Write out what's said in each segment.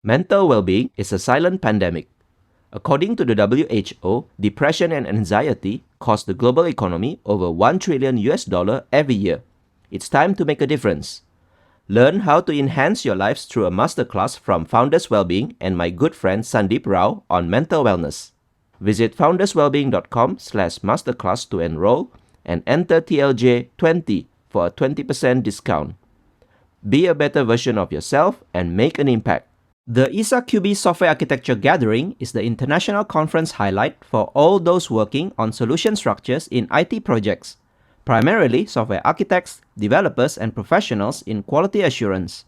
Mental well-being is a silent pandemic. According to the WHO, depression and anxiety cost the global economy over $1 trillion every year. It's time to make a difference. Learn how to enhance your lives through a masterclass from Founders Wellbeing and my good friend Sandeep Rao on mental wellness. Visit founderswellbeing.com/masterclass to enroll and enter TLJ20 for a 20% discount. Be a better version of yourself and make an impact. The ISA QB Software Architecture Gathering is the international conference highlight for all those working on solution structures in IT projects, primarily software architects, developers, and professionals in quality assurance,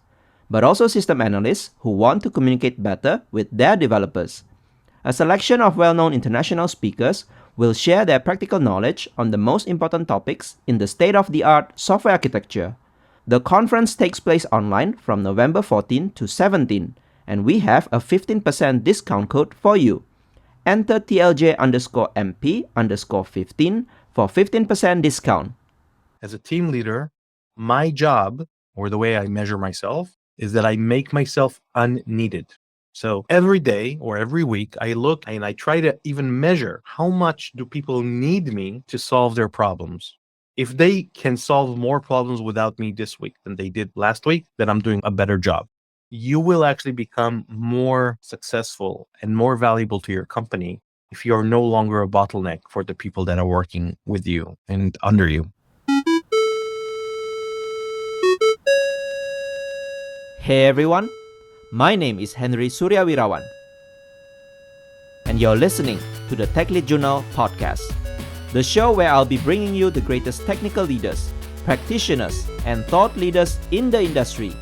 but also system analysts who want to communicate better with their developers. A selection of well-known international speakers will share their practical knowledge on the most important topics in the state-of-the-art software architecture. The conference takes place online from November 14 to 17, and we have a 15% discount code for you. Enter TLJ_MP_15 for 15% discount. As a team leader, my job, or the way I measure myself, is that I make myself unneeded. So every day or every week, I look and I try to even measure how much do people need me to solve their problems. If they can solve more problems without me this week than they did last week, then I'm doing a better job. You will actually become more successful and more valuable to your company if you're no longer a bottleneck for the people that are working with you and under you. Hey everyone, my name is Henry Suryawirawan, and you're listening to the Tech Lead Journal podcast, the show where I'll be bringing you the greatest technical leaders, practitioners, and thought leaders in the industry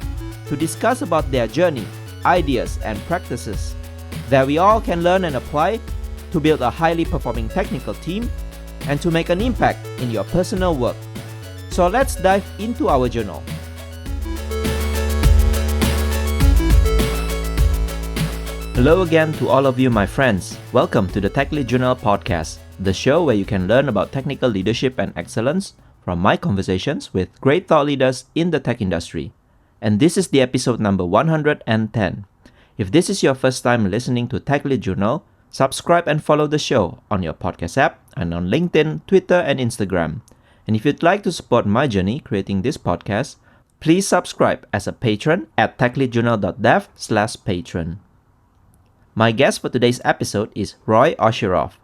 to discuss about their journey, ideas, and practices that we all can learn and apply to build a highly performing technical team and to make an impact in your personal work. So let's dive into our journal. Hello again to all of you, my friends. Welcome to the Tech Lead Journal podcast, the show where you can learn about technical leadership and excellence from my conversations with great thought leaders in the tech industry. And this is the episode number 110. If this is your first time listening to Tech Lead Journal, subscribe and follow the show on your podcast app and on LinkedIn, Twitter, and Instagram. And if you'd like to support my journey creating this podcast, please subscribe as a patron at techleadjournal.dev/patron. My guest for today's episode is Roy Osherove.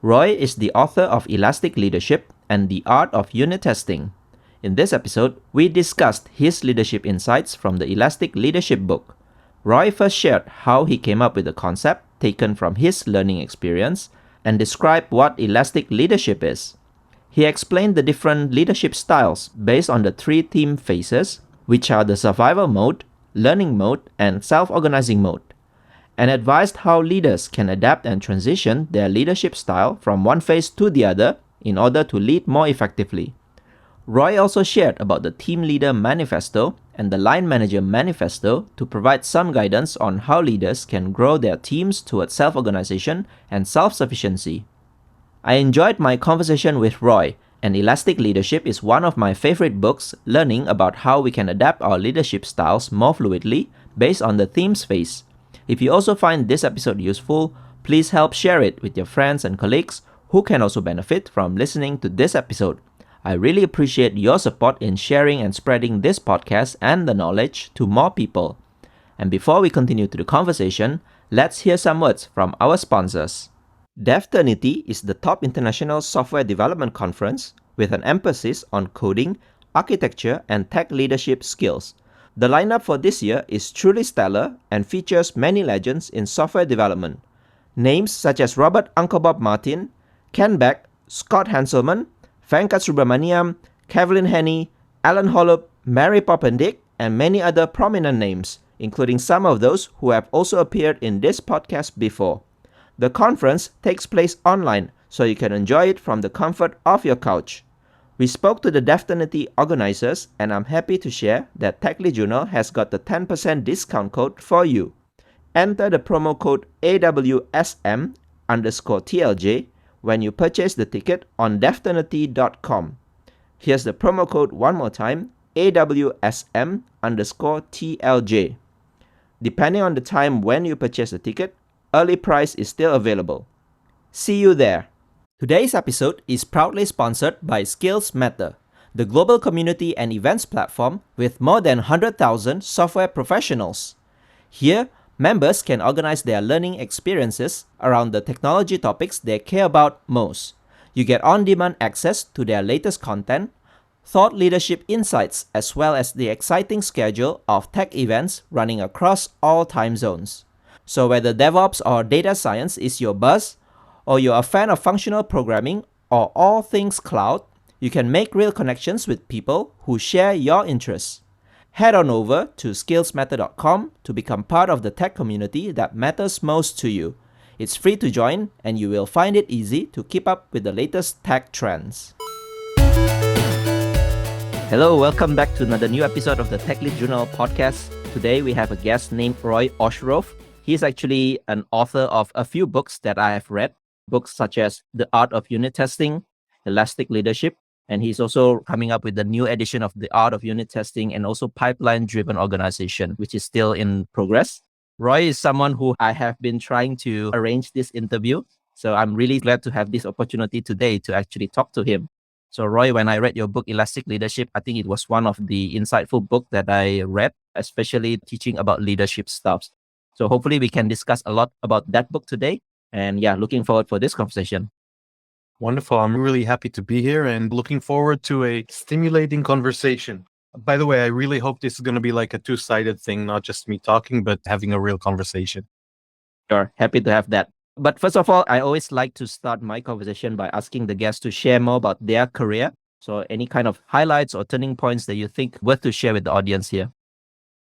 Roy is the author of Elastic Leadership and the Art of Unit Testing. In this episode, we discussed his leadership insights from the Elastic Leadership book. Roy first shared how he came up with the concept taken from his learning experience and described what Elastic Leadership is. He explained the different leadership styles based on the three theme phases, which are the survival mode, learning mode, and self-organizing mode, and advised how leaders can adapt and transition their leadership style from one phase to the other in order to lead more effectively. Roy also shared about the Team Leader Manifesto and the Line Manager Manifesto to provide some guidance on how leaders can grow their teams towards self-organization and self-sufficiency. I enjoyed my conversation with Roy, and Elastic Leadership is one of my favorite books learning about how we can adapt our leadership styles more fluidly based on the themes phase. If you also find this episode useful, please help share it with your friends and colleagues who can also benefit from listening to this episode. I really appreciate your support in sharing and spreading this podcast and the knowledge to more people. And before we continue to the conversation, let's hear some words from our sponsors. Devternity is the top international software development conference with an emphasis on coding, architecture, and tech leadership skills. The lineup for this year is truly stellar and features many legends in software development. Names such as Robert Uncle Bob Martin, Ken Beck, Scott Hanselman, Venkat Subramaniam, Kevlin Henney, Alan Holub, Mary Poppendick, and many other prominent names, including some of those who have also appeared in this podcast before. The conference takes place online, so you can enjoy it from the comfort of your couch. We spoke to the Devternity organizers, and I'm happy to share that Tech Lead Journal has got the 10% discount code for you. Enter the promo code AWSM_TLJ when you purchase the ticket on devternity.com. Here's the promo code one more time, AWSM_TLJ. Depending on the time when you purchase the ticket, early price is still available. See you there. Today's episode is proudly sponsored by Skills Matter, the global community and events platform with more than 100,000 software professionals. Here, members can organize their learning experiences around the technology topics they care about most. You get on-demand access to their latest content, thought leadership insights, as well as the exciting schedule of tech events running across all time zones. So whether DevOps or data science is your buzz, or you're a fan of functional programming or all things cloud, you can make real connections with people who share your interests. Head on over to skillsmatter.com to become part of the tech community that matters most to you. It's free to join, and you will find it easy to keep up with the latest tech trends. Hello, welcome back to another new episode of the Tech Lead Journal podcast. Today we have a guest named Roy Osherove. He's actually an author of a few books that I have read, books such as The Art of Unit Testing, Elastic Leadership, and he's also coming up with the new edition of The Art of Unit Testing and also Pipeline-Driven Organization, which is still in progress. Roy is someone who I have been trying to arrange this interview, so I'm really glad to have this opportunity today to actually talk to him. So Roy, when I read your book, Elastic Leadership, I think it was one of the insightful books that I read, especially teaching about leadership stuff. So hopefully we can discuss a lot about that book today. And yeah, looking forward for this conversation. Wonderful. I'm really happy to be here and looking forward to a stimulating conversation. By the way, I really hope this is going to be like a two-sided thing, not just me talking, but having a real conversation. Sure, happy to have that. But first of all, I always like to start my conversation by asking the guests to share more about their career. So any kind of highlights or turning points that you think worth to share with the audience here?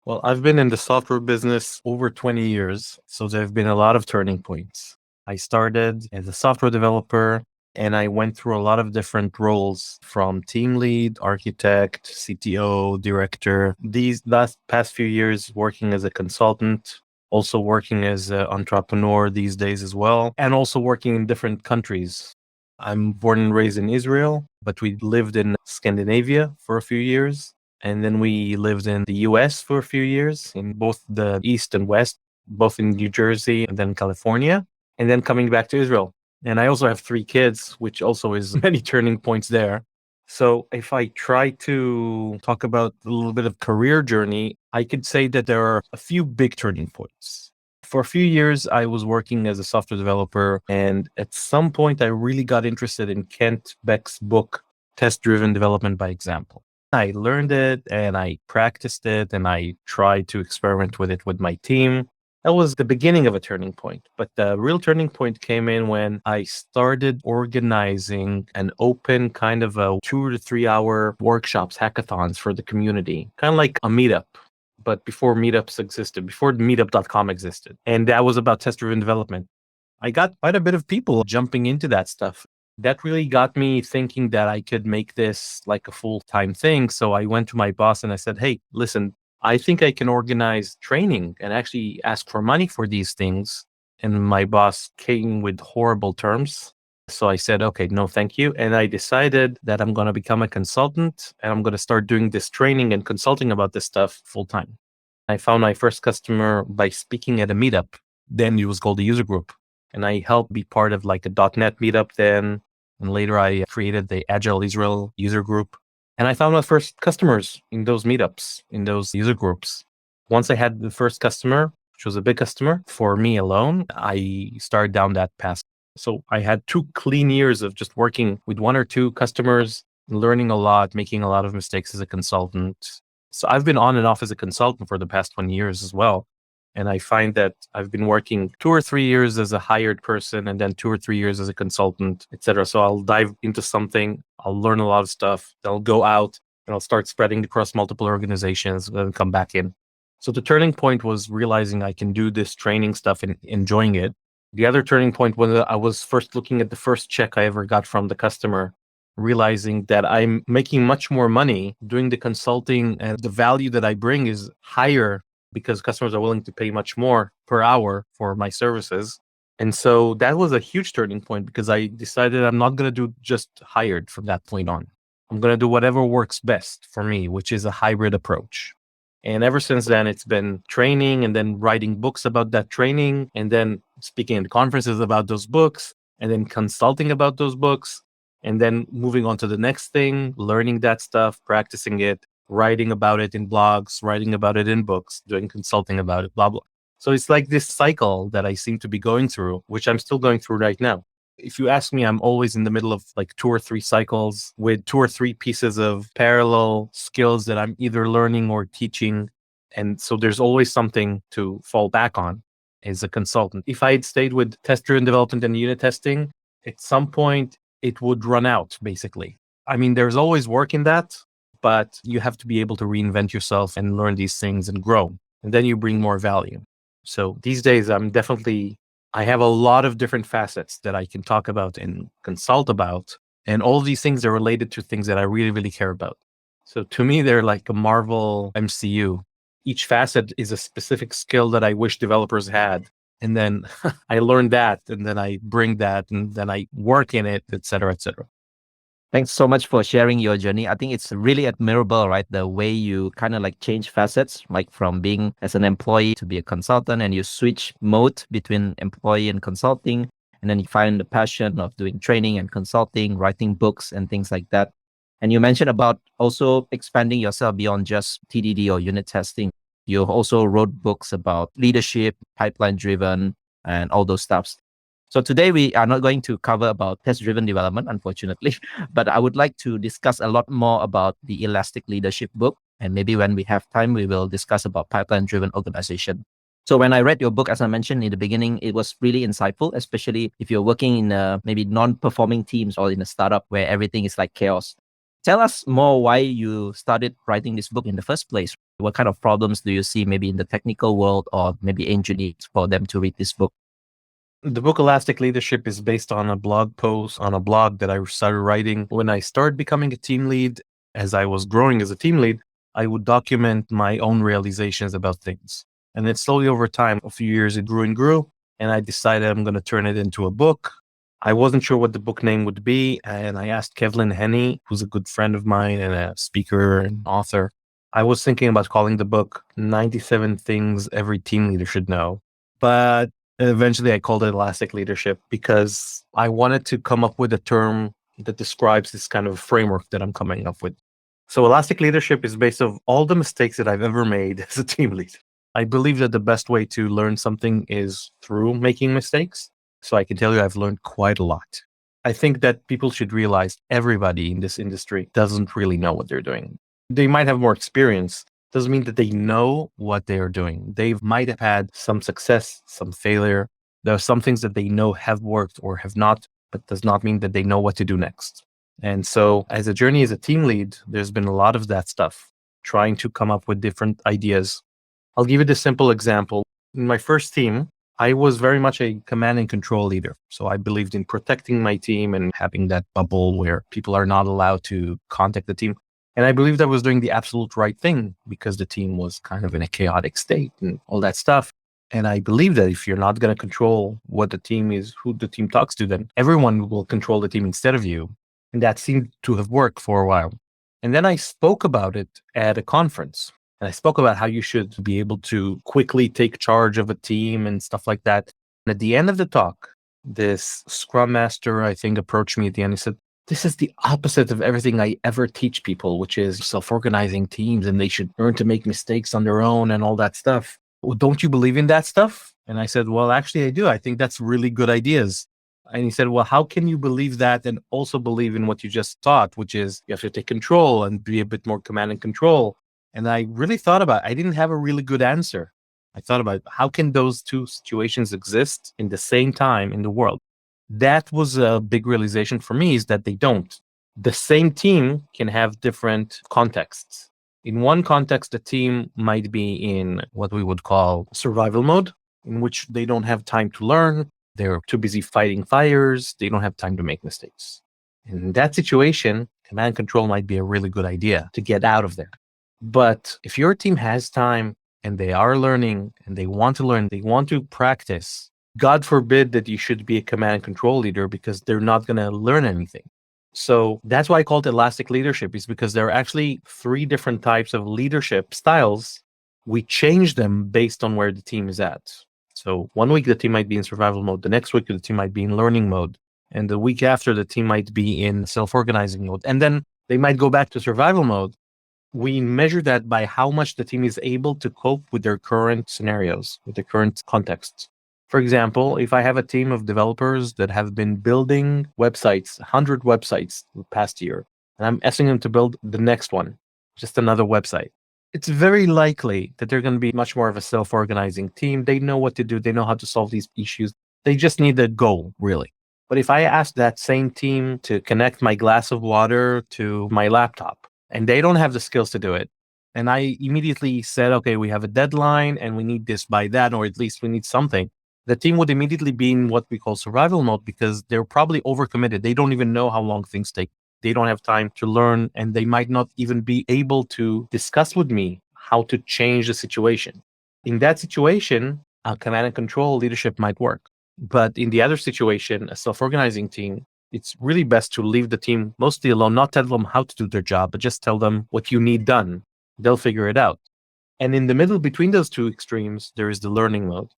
Well, I've been in the software business over 20 years, so there have been a lot of turning points. I started as a software developer, and I went through a lot of different roles from team lead, architect, CTO, director. These past few years working as a consultant, also working as an entrepreneur these days as well, and also working in different countries. I'm born and raised in Israel, but we lived in Scandinavia for a few years. And then we lived in the US for a few years, in both the East and West, both in New Jersey and then California, and then coming back to Israel. And I also have 3 kids, which also is many turning points there. So if I try to talk about a little bit of career journey, I could say that there are a few big turning points. For a few years, I was working as a software developer. And at some point, I really got interested in Kent Beck's book, Test-Driven Development by Example. I learned it and I practiced it and I tried to experiment with it with my team. That was the beginning of a turning point. But the real turning point came in when I started organizing an open kind of a 2 to 3 hour workshops, hackathons for the community, kind of like a meetup, but before meetups existed, before meetup.com existed. And that was about test-driven development. I got quite a bit of people jumping into that stuff. That really got me thinking that I could make this like a full-time thing. So I went to my boss and I said, hey, listen, I think I can organize training and actually ask for money for these things. And my boss came with horrible terms. So I said, okay, no, thank you. And I decided that I'm going to become a consultant and I'm going to start doing this training and consulting about this stuff full time. I found my first customer by speaking at a meetup. Then it was called a user group. And I helped be part of like a .NET meetup then. And later I created the Agile Israel user group. And I found my first customers in those meetups, in those user groups. Once I had the first customer, which was a big customer for me alone, I started down that path. So I had 2 clean years of just working with 1 or 2 customers, learning a lot, making a lot of mistakes as a consultant. So I've been on and off as a consultant for the past 20 years as well. And I find that I've been working 2 or 3 years as a hired person and then 2 or 3 years as a consultant, etc. So I'll dive into something, I'll learn a lot of stuff, I'll go out and I'll start spreading across multiple organizations and then come back in. So the turning point was realizing I can do this training stuff and enjoying it. The other turning point was I was first looking at the first check I ever got from the customer, realizing that I'm making much more money doing the consulting and the value that I bring is higher because customers are willing to pay much more per hour for my services. And so that was a huge turning point because I decided I'm not going to do just hired from that point on. I'm going to do whatever works best for me, which is a hybrid approach. And ever since then, it's been training and then writing books about that training and then speaking at conferences about those books and then consulting about those books and then moving on to the next thing, learning that stuff, practicing it, writing about it in blogs, writing about it in books, doing consulting about it, blah, blah. So it's like this cycle that I seem to be going through, which I'm still going through right now. If you ask me, I'm always in the middle of like 2 or 3 cycles with 2 or 3 pieces of parallel skills that I'm either learning or teaching. And so there's always something to fall back on as a consultant. If I had stayed with test-driven development and unit testing, at some point it would run out, basically. I mean, there's always work in that, but you have to be able to reinvent yourself and learn these things and grow. And then you bring more value. So these days, I have a lot of different facets that I can talk about and consult about. And all these things are related to things that I really, really care about. So to me, they're like a Marvel MCU. Each facet is a specific skill that I wish developers had. And then I learn that, and then I bring that, and then I work in it, et cetera, et cetera. Thanks so much for sharing your journey. I think it's really admirable, right? The way you kind of like change facets, like from being as an employee to be a consultant, and you switch mode between employee and consulting. And then you find the passion of doing training and consulting, writing books and things like that. And you mentioned about also expanding yourself beyond just TDD or unit testing. You also wrote books about leadership, pipeline driven, and all those stuffs. So today we are not going to cover about test-driven development, unfortunately, but I would like to discuss a lot more about the Elastic Leadership book. And maybe when we have time, we will discuss about pipeline-driven organization. So when I read your book, as I mentioned in the beginning, it was really insightful, especially if you're working in maybe non-performing teams or in a startup where everything is like chaos. Tell us more why you started writing this book in the first place. What kind of problems do you see maybe in the technical world or maybe engineers for them to read this book? The book Elastic Leadership is based on a blog post on a blog that I started writing when I started becoming a team lead. As I was growing as a team lead, I would document my own realizations about things. And then slowly over time, a few years, it grew and grew. And I decided I'm going to turn it into a book. I wasn't sure what the book name would be. And I asked Kevlin Henney, who's a good friend of mine and a speaker and author. I was thinking about calling the book 97 Things Every Team Leader Should Know. But eventually I called it Elastic Leadership because I wanted to come up with a term that describes this kind of framework that I'm coming up with. So Elastic Leadership is based on all the mistakes that I've ever made as a team lead. I believe that the best way to learn something is through making mistakes. So I can tell you I've learned quite a lot. I think that people should realize everybody in this industry doesn't really know what they're doing. They might have more experience. Doesn't mean that they know what they are doing. They might have had some success, some failure. There are some things that they know have worked or have not, but does not mean that they know what to do next. And so as a journey as a team lead, there's been a lot of that stuff, trying to come up with different ideas. I'll give you this simple example. In my first team, I was very much a command and control leader. So I believed in protecting my team and having that bubble where people are not allowed to contact the team. And I believed I was doing the absolute right thing because the team was kind of in a chaotic state and all that stuff. And I believe that if you're not going to control what the team is, who the team talks to, then everyone will control the team instead of you. And that seemed to have worked for a while. And then I spoke about it at a conference. And I spoke about how you should be able to quickly take charge of a team and stuff like that. And at the end of the talk, this Scrum Master, I think, approached me at the end. He said, "This is the opposite of everything I ever teach people, which is self-organizing teams and they should learn to make mistakes on their own and all that stuff. Well, don't you believe in that stuff?" And I said, "Well, actually, I do. I think that's really good ideas." And he said, "Well, how can you believe that and also believe in what you just taught, which is you have to take control and be a bit more command and control?" And I really thought about it. I didn't have a really good answer. I thought about how can those two situations exist in the same time in the world? That was a big realization for me, is that they don't. The same team can have different contexts. In one context, the team might be in what we would call survival mode, in which they don't have time to learn. They're too busy fighting fires. They don't have time to make mistakes. In that situation, command control might be a really good idea to get out of there. But if your team has time and they are learning and they want to learn, they want to practice, God forbid that you should be a command and control leader because they're not going to learn anything. So that's why I call it elastic leadership, is because there are actually 3 different types of leadership styles we change them based on where the team is at. So 1 week the team might be in survival mode, the next week the team might be in learning mode, and the week after the team might be in self-organizing mode, and then they might go back to survival mode. We measure that by how much the team is able to cope with their current scenarios, with the current contexts. For example, if I have a team of developers that have been building websites, 100 websites the past year, and I'm asking them to build the next one, just another website, it's very likely that they're going to be much more of a self-organizing team. They know what to do. They know how to solve these issues. They just need a goal, really. But if I ask that same team to connect my glass of water to my laptop, and they don't have the skills to do it, and I immediately said, okay, we have a deadline and we need this by that, or at least we need something, the team would immediately be in what we call survival mode because they're probably overcommitted. They don't even know how long things take. They don't have time to learn, and they might not even be able to discuss with me how to change the situation. In that situation, a command and control leadership might work. But in the other situation, a self-organizing team, it's really best to leave the team mostly alone, not tell them how to do their job, but just tell them what you need done. They'll figure it out. And in the middle between those two extremes, there is the learning mode.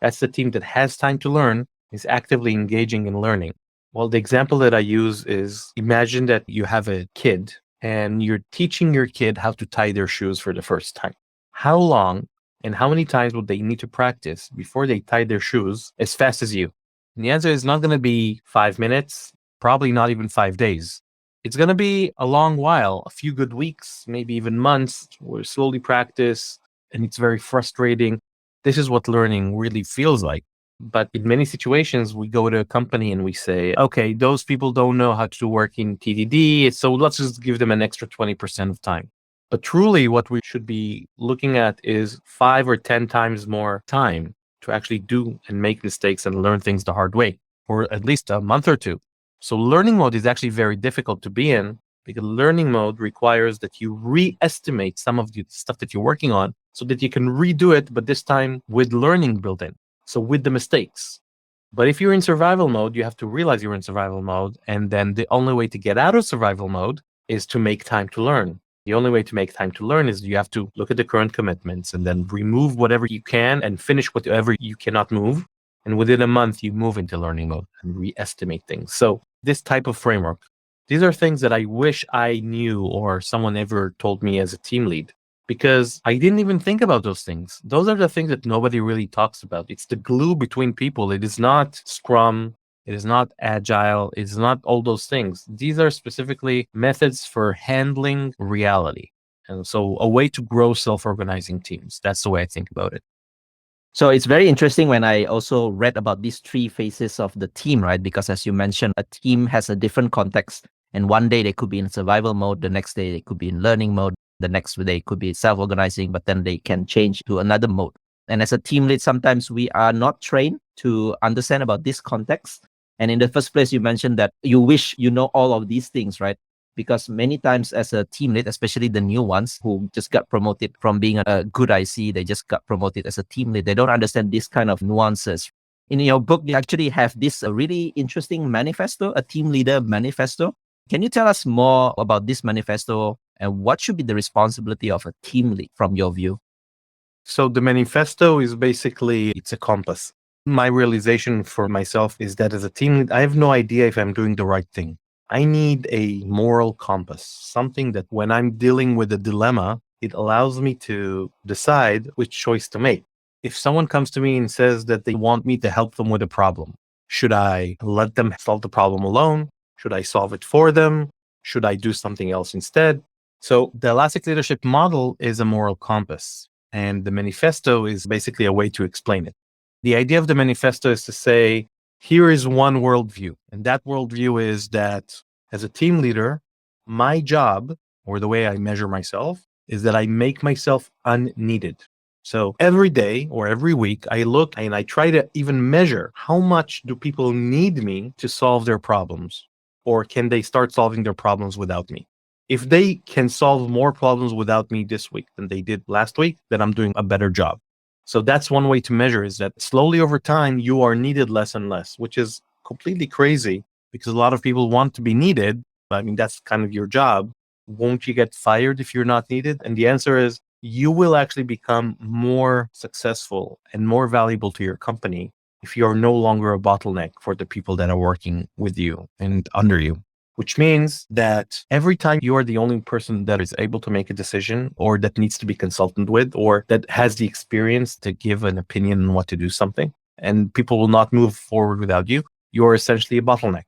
That's the team that has time to learn, is actively engaging in learning. Well, the example that I use is, imagine that you have a kid and you're teaching your kid how to tie their shoes for the first time. How long and how many times would they need to practice before they tie their shoes as fast as you? And the answer is not going to be 5 minutes, probably not even 5 days. It's going to be a long while, a few good weeks, maybe even months, where slowly practice, and it's very frustrating. This is what learning really feels like. But in many situations, we go to a company and we say, okay, those people don't know how to work in TDD, so let's just give them an extra 20% of time. But truly, what we should be looking at is 5 or 10 times more time to actually do and make mistakes and learn things the hard way, or at least a month or two. So learning mode is actually very difficult to be in because learning mode requires that you re-estimate some of the stuff that you're working on so that you can redo it, but this time with learning built in. So with the mistakes. But if you're in survival mode, you have to realize you're in survival mode. And then the only way to get out of survival mode is to make time to learn. The only way to make time to learn is you have to look at the current commitments and then remove whatever you can and finish whatever you cannot move. And within a month, you move into learning mode and re-estimate things. So this type of framework, these are things that I wish I knew or someone ever told me as a team lead, because I didn't even think about those things. Those are the things that nobody really talks about. It's the glue between people. It is not Scrum. It is not Agile. It's not all those things. These are specifically methods for handling reality. And so a way to grow self-organizing teams. That's the way I think about it. So it's very interesting when I also read about these three phases of the team, right? Because as you mentioned, a team has a different context. And one day they could be in survival mode. The next day they could be in learning mode. The next day could be self-organizing, but then they can change to another mode. And as a team lead, sometimes we are not trained to understand about this context. And in the first place, you mentioned that you wish you know all of these things, right? Because many times as a team lead, especially the new ones who just got promoted from being a good IC, they just got promoted as a team lead. They don't understand this kind of nuances. In your book, you actually have this really interesting manifesto, a team leader manifesto. Can you tell us more about this manifesto and what should be the responsibility of a team lead from your view? So the manifesto is basically, it's a compass. My realization for myself is that as a team lead, I have no idea if I'm doing the right thing. I need a moral compass, something that when I'm dealing with a dilemma, it allows me to decide which choice to make. If someone comes to me and says that they want me to help them with a problem, should I let them solve the problem alone? Should I solve it for them? Should I do something else instead? So the Elastic Leadership Model is a moral compass, and the manifesto is basically a way to explain it. The idea of the manifesto is to say, here is one worldview. And that worldview is that as a team leader, my job, or the way I measure myself, is that I make myself unneeded. So every day or every week, I look and I try to even measure how much do people need me to solve their problems, or can they start solving their problems without me? If they can solve more problems without me this week than they did last week, then I'm doing a better job. So that's one way to measure, is that slowly over time, you are needed less and less, which is completely crazy because a lot of people want to be needed. I mean, that's kind of your job. Won't you get fired if you're not needed? And the answer is, you will actually become more successful and more valuable to your company if you're no longer a bottleneck for the people that are working with you and under you. Which means that every time you are the only person that is able to make a decision or that needs to be consulted with or that has the experience to give an opinion on what to do something, and people will not move forward without you, you're essentially a bottleneck.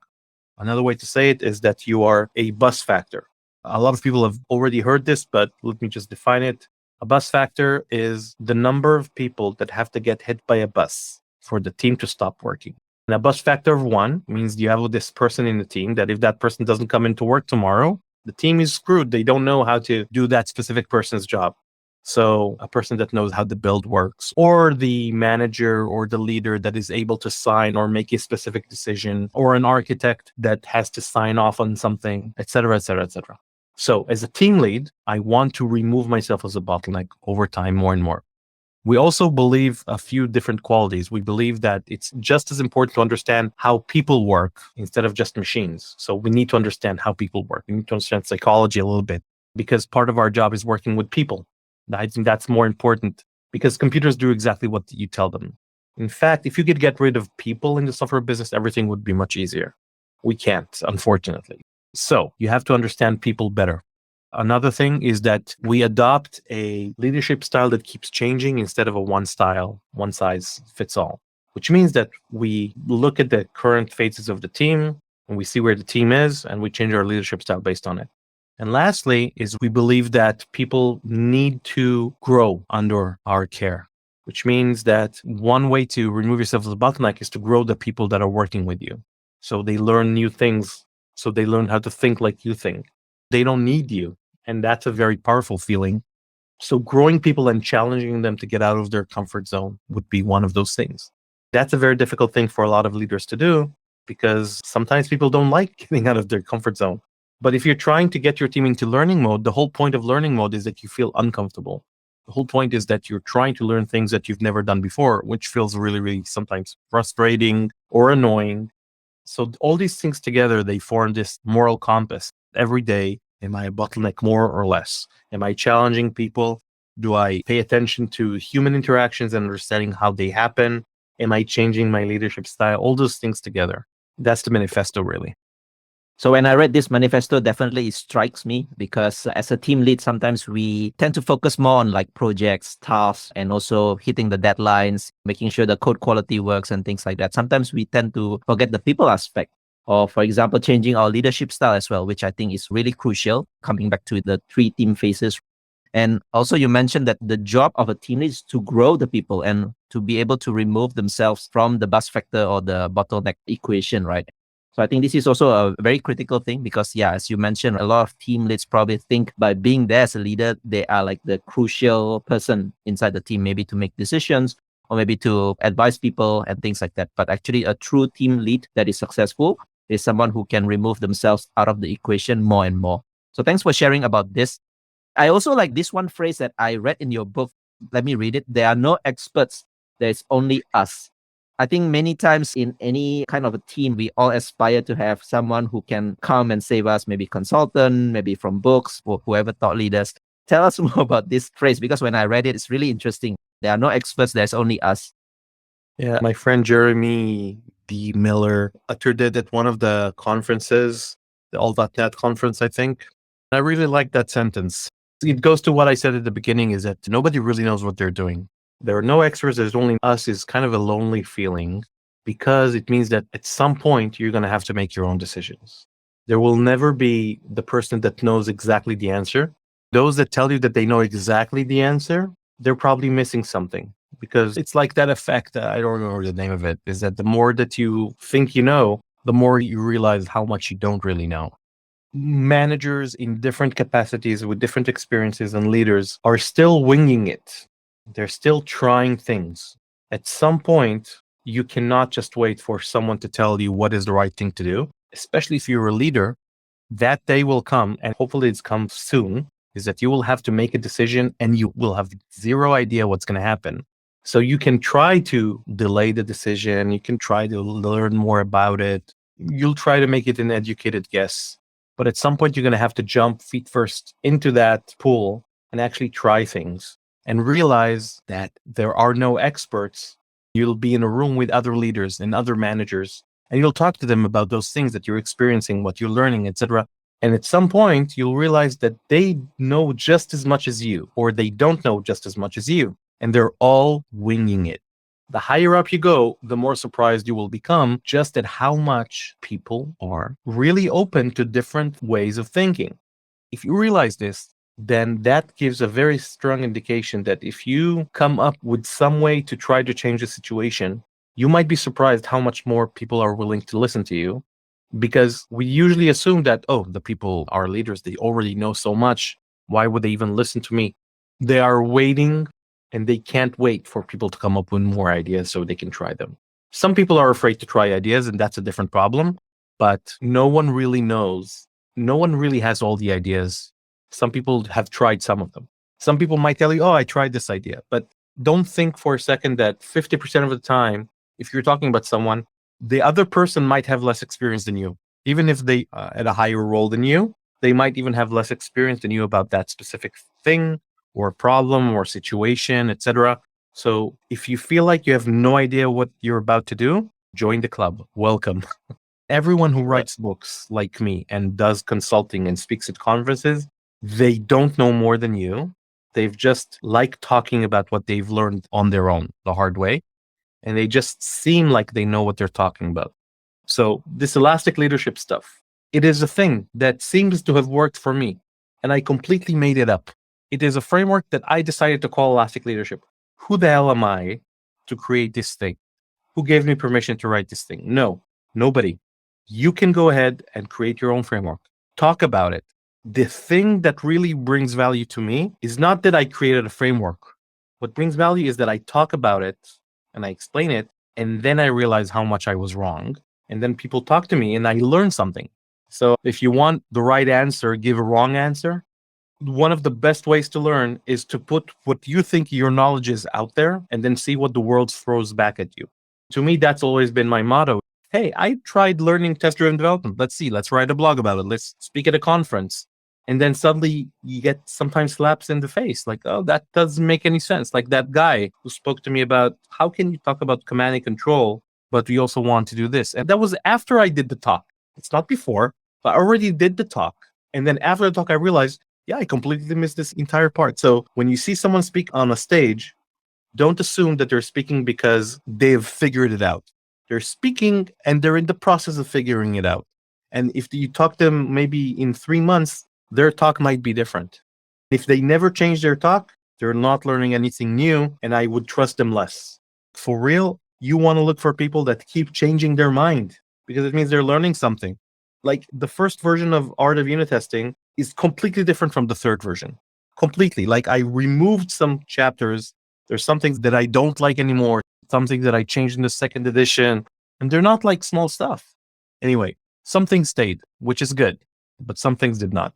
Another way to say it is that you are a bus factor. A lot of people have already heard this, but let me just define it. A bus factor is the number of people that have to get hit by a bus for the team to stop working. And a bus factor of 1 means you have this person in the team that if that person doesn't come into work tomorrow, the team is screwed. They don't know how to do that specific person's job. So a person that knows how the build works, or the manager or the leader that is able to sign or make a specific decision, or an architect that has to sign off on something, et cetera, et cetera, et cetera. So as a team lead, I want to remove myself as a bottleneck over time more and more. We also believe a few different qualities. We believe that it's just as important to understand how people work instead of just machines. So we need to understand how people work. We need to understand psychology a little bit because part of our job is working with people. I think that's more important because computers do exactly what you tell them. In fact, if you could get rid of people in the software business, everything would be much easier. We can't, unfortunately. So you have to understand people better. Another thing is that we adopt a leadership style that keeps changing instead of a one size fits all, which means that we look at the current phases of the team and we see where the team is and we change our leadership style based on it. And lastly is we believe that people need to grow under our care, which means that one way to remove yourself as a bottleneck is to grow the people that are working with you. So they learn new things. So they learn how to think like you think. They don't need you. And that's a very powerful feeling. So growing people and challenging them to get out of their comfort zone would be one of those things. That's a very difficult thing for a lot of leaders to do because sometimes people don't like getting out of their comfort zone. But if you're trying to get your team into learning mode, the whole point of learning mode is that you feel uncomfortable. The whole point is that you're trying to learn things that you've never done before, which feels really, really sometimes frustrating or annoying. So all these things together, they form this moral compass. Every day, am I a bottleneck more or less? Am I challenging people? Do I pay attention to human interactions and understanding how they happen? Am I changing my leadership style? All those things together. That's the manifesto, really. So when I read this manifesto, definitely it strikes me because as a team lead, sometimes we tend to focus more on like projects, tasks, and also hitting the deadlines, making sure the code quality works and things like that. Sometimes we tend to forget the people aspect. Or, for example, changing our leadership style as well, which I think is really crucial, coming back to the 3 team phases. And also you mentioned that the job of a team lead is to grow the people and to be able to remove themselves from the bus factor or the bottleneck equation, right? So I think this is also a very critical thing because, yeah, as you mentioned, a lot of team leads probably think by being there as a leader, they are like the crucial person inside the team, maybe to make decisions or maybe to advise people and things like that. But actually a true team lead that is successful is someone who can remove themselves out of the equation more and more. So thanks for sharing about this. I also like this one phrase that I read in your book. Let me read it. There are no experts. There's only us. I think many times in any kind of a team, we all aspire to have someone who can come and save us, maybe consultant, maybe from books or whoever thought leaders. Tell us more about this phrase because when I read it, it's really interesting. There are no experts. There's only us. Yeah, my friend Jeremy D. Miller uttered it at one of the conferences, the all.net conference, I think. I really like that sentence. It goes to what I said at the beginning is that nobody really knows what they're doing. There are no experts, there's only us is kind of a lonely feeling because it means that at some point you're going to have to make your own decisions. There will never be the person that knows exactly the answer. Those that tell you that they know exactly the answer, they're probably missing something because it's like that effect. I don't remember the name of it, is that the more that you think you know, the more you realize how much you don't really know. Managers in different capacities with different experiences and leaders are still winging it. They're still trying things. At some point, you cannot just wait for someone to tell you what is the right thing to do, especially if you're a leader. That day will come, and hopefully it's come soon, is that you will have to make a decision and you will have zero idea what's going to happen. So you can try to delay the decision. You can try to learn more about it. You'll try to make it an educated guess. But at some point, you're going to have to jump feet first into that pool and actually try things and realize that there are no experts. You'll be in a room with other leaders and other managers, and you'll talk to them about those things that you're experiencing, what you're learning, etc. And at some point, you'll realize that they know just as much as you, or they don't know just as much as you, and they're all winging it. The higher up you go, the more surprised you will become just at how much people are really open to different ways of thinking. If you realize this, then that gives a very strong indication that if you come up with some way to try to change the situation, you might be surprised how much more people are willing to listen to you. Because we usually assume that, oh, the people are leaders, they already know so much. Why would they even listen to me? They are waiting, and they can't wait for people to come up with more ideas so they can try them. Some people are afraid to try ideas, and that's a different problem. But no one really knows. No one really has all the ideas. Some people have tried some of them. Some people might tell you, oh, I tried this idea. But don't think for a second that 50% of the time, if you're talking about someone, the other person might have less experience than you. Even if they at a higher role than you, they might even have less experience than you about that specific thing or problem or situation, etc. So if you feel like you have no idea what you're about to do, join the club. Welcome. Everyone who writes books like me and does consulting and speaks at conferences, they don't know more than you. They've just like talking about what they've learned on their own, the hard way. And they just seem like they know what they're talking about. So this elastic leadership stuff, it is a thing that seems to have worked for me. And I completely made it up. It is a framework that I decided to call elastic leadership. Who the hell am I to create this thing? Who gave me permission to write this thing? No, nobody. You can go ahead and create your own framework. Talk about it. The thing that really brings value to me is not that I created a framework. What brings value is that I talk about it and I explain it, and then I realize how much I was wrong. And then people talk to me and I learn something. So if you want the right answer, give a wrong answer. One of the best ways to learn is to put what you think your knowledge is out there and then see what the world throws back at you. To me, that's always been my motto. Hey, I tried learning test-driven development. Let's see, let's write a blog about it. Let's speak at a conference. And then suddenly you get sometimes slaps in the face like, oh, that doesn't make any sense. Like that guy who spoke to me about how can you talk about command and control, but we also want to do this. And that was after I did the talk. It's not before, but I already did the talk. And then after the talk, I realized, yeah, I completely missed this entire part. So when you see someone speak on a stage, don't assume that they're speaking because they've figured it out. They're speaking and they're in the process of figuring it out. And if you talk to them maybe in 3 months, their talk might be different. If they never change their talk, they're not learning anything new, and I would trust them less. For real, you want to look for people that keep changing their mind because it means they're learning something. Like the first version of Art of Unit Testing is completely different from the third version. Completely. Like I removed some chapters. There's some things that I don't like anymore, some things that I changed in the second edition, and they're not like small stuff. Anyway, some things stayed, which is good, but some things did not.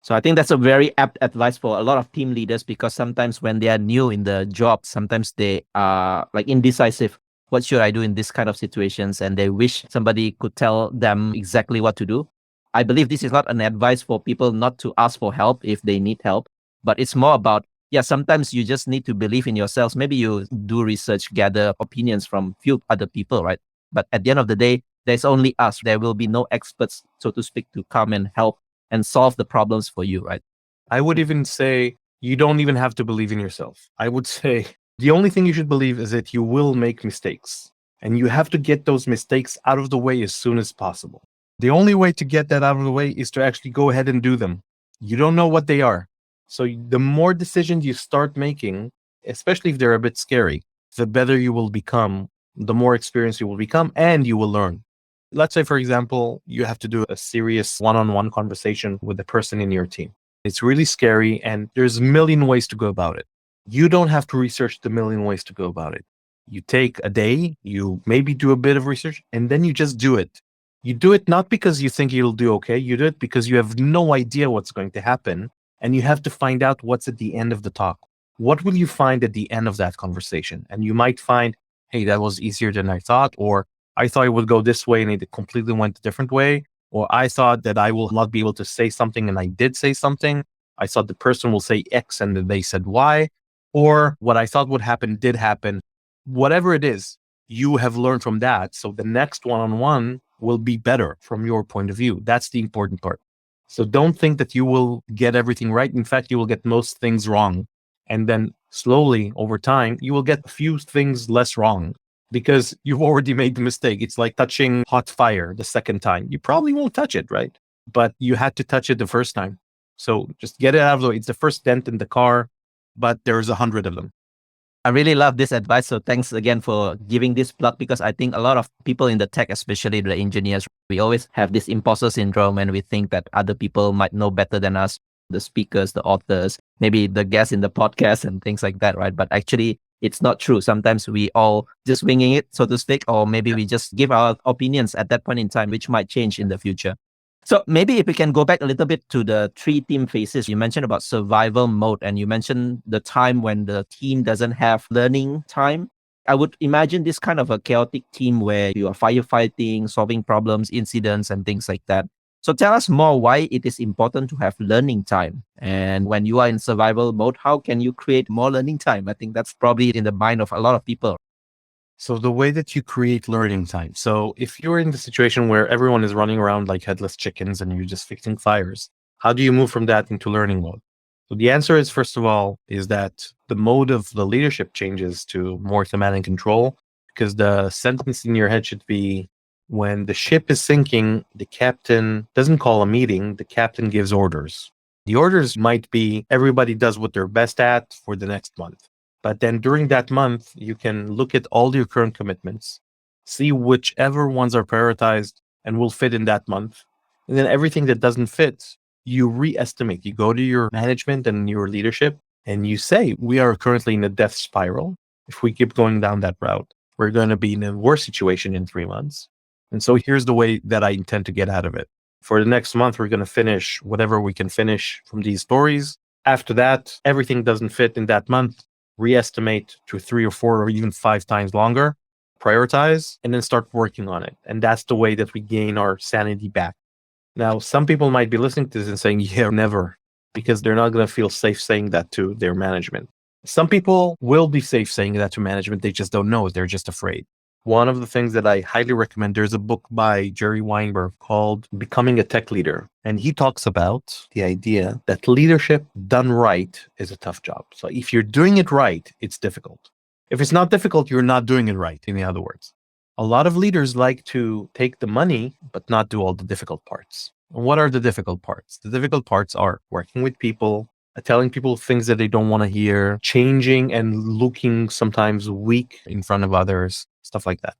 So I think that's a very apt advice for a lot of team leaders, because sometimes when they are new in the job, sometimes they are like indecisive. What should I do in this kind of situations? And they wish somebody could tell them exactly what to do. I believe this is not an advice for people not to ask for help if they need help, but it's more about, yeah, sometimes you just need to believe in yourselves. Maybe you do research, gather opinions from few other people, right? But at the end of the day, there's only us. There will be no experts, so to speak, to come and help and solve the problems for you, right? I would even say you don't even have to believe in yourself. I would say the only thing you should believe is that you will make mistakes, and you have to get those mistakes out of the way as soon as possible. The only way to get that out of the way is to actually go ahead and do them. You don't know what they are. So the more decisions you start making, especially if they're a bit scary, the better you will become, the more experienced you will become, and you will learn. Let's say, for example, you have to do a serious one-on-one conversation with the person in your team. It's really scary, and there's a million ways to go about it. You don't have to research the million ways to go about it. You take a day, you maybe do a bit of research, and then you just do it. You do it not because you think you'll do okay. You do it because you have no idea what's going to happen, and you have to find out what's at the end of the talk. What will you find at the end of that conversation? And you might find, hey, that was easier than I thought, or I thought it would go this way and it completely went a different way. Or I thought that I will not be able to say something and I did say something. I thought the person will say X and then they said Y, or what I thought would happen did happen. Whatever it is, you have learned from that. So the next one-on-one will be better from your point of view. That's the important part. So don't think that you will get everything right. In fact, you will get most things wrong. And then slowly over time, you will get a few things less wrong because you've already made the mistake. It's like touching hot fire the second time. You probably won't touch it, right? But you had to touch it the first time. So just get it out of the way. It's the first dent in the car, but there's 100 of them. I really love this advice. So thanks again for giving this plug, because I think a lot of people in the tech, especially the engineers, we always have this imposter syndrome and we think that other people might know better than us, the speakers, the authors, maybe the guests in the podcast and things like that, right? But actually, it's not true. Sometimes we all just winging it, so to speak, or maybe we just give our opinions at that point in time, which might change in the future. So maybe if we can go back a little bit to the 3 team phases, you mentioned about survival mode and you mentioned the time when the team doesn't have learning time. I would imagine this kind of a chaotic team where you are firefighting, solving problems, incidents, and things like that. So tell us more why it is important to have learning time. And when you are in survival mode, how can you create more learning time? I think that's probably in the mind of a lot of people. So the way that you create learning time. So if you're in the situation where everyone is running around like headless chickens and you're just fixing fires, how do you move from that into learning mode? So the answer is, first of all, is that the mode of the leadership changes to more command and control, because the sentence in your head should be, when the ship is sinking, the captain doesn't call a meeting, the captain gives orders. The orders might be everybody does what they're best at for the next month. But then during that month, you can look at all your current commitments, see whichever ones are prioritized and will fit in that month. And then everything that doesn't fit, you re-estimate. You go to your management and your leadership and you say, we are currently in a death spiral. If we keep going down that route, we're going to be in a worse situation in 3 months. And so here's the way that I intend to get out of it. For the next month, we're going to finish whatever we can finish from these stories. After that, everything doesn't fit in that month. Re-estimate to 3 or 4 or even 5 times longer, prioritize, and then start working on it. And that's the way that we gain our sanity back. Now, some people might be listening to this and saying, yeah, never, because they're not going to feel safe saying that to their management. Some people will be safe saying that to management. They just don't know it. They're just afraid. One of the things that I highly recommend, there's a book by Jerry Weinberg called Becoming a Tech Leader. And he talks about the idea that leadership done right is a tough job. So if you're doing it right, it's difficult. If it's not difficult, you're not doing it right, in other words. A lot of leaders like to take the money, but not do all the difficult parts. And what are the difficult parts? The difficult parts are working with people, telling people things that they don't want to hear, changing and looking sometimes weak in front of others, stuff like that.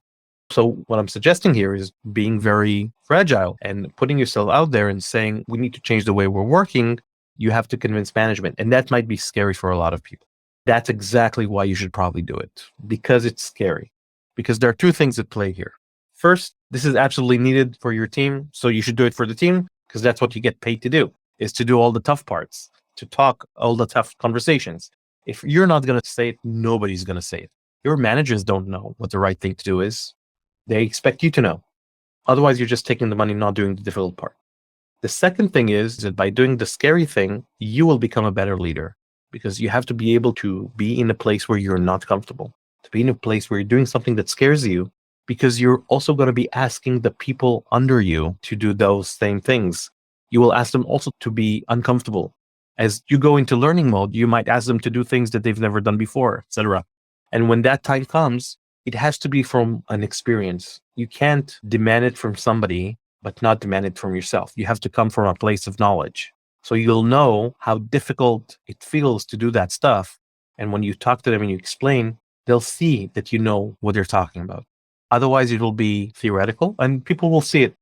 So what I'm suggesting here is being very fragile and putting yourself out there and saying, we need to change the way we're working. You have to convince management. And that might be scary for a lot of people. That's exactly why you should probably do it, because it's scary. Because there are 2 things at play here. First, this is absolutely needed for your team. So you should do it for the team, because that's what you get paid to do, is to do all the tough parts, to talk all the tough conversations. If you're not going to say it, nobody's going to say it. Your managers don't know what the right thing to do is. They expect you to know. Otherwise, you're just taking the money, not doing the difficult part. The second thing is that by doing the scary thing, you will become a better leader, because you have to be able to be in a place where you're not comfortable, to be in a place where you're doing something that scares you, because you're also going to be asking the people under you to do those same things. You will ask them also to be uncomfortable. As you go into learning mode, you might ask them to do things that they've never done before, etc. And when that time comes, it has to be from an experience. You can't demand it from somebody, but not demand it from yourself. You have to come from a place of knowledge. So you'll know how difficult it feels to do that stuff. And when you talk to them and you explain, they'll see that you know what they're talking about. Otherwise, it will be theoretical and people will see it.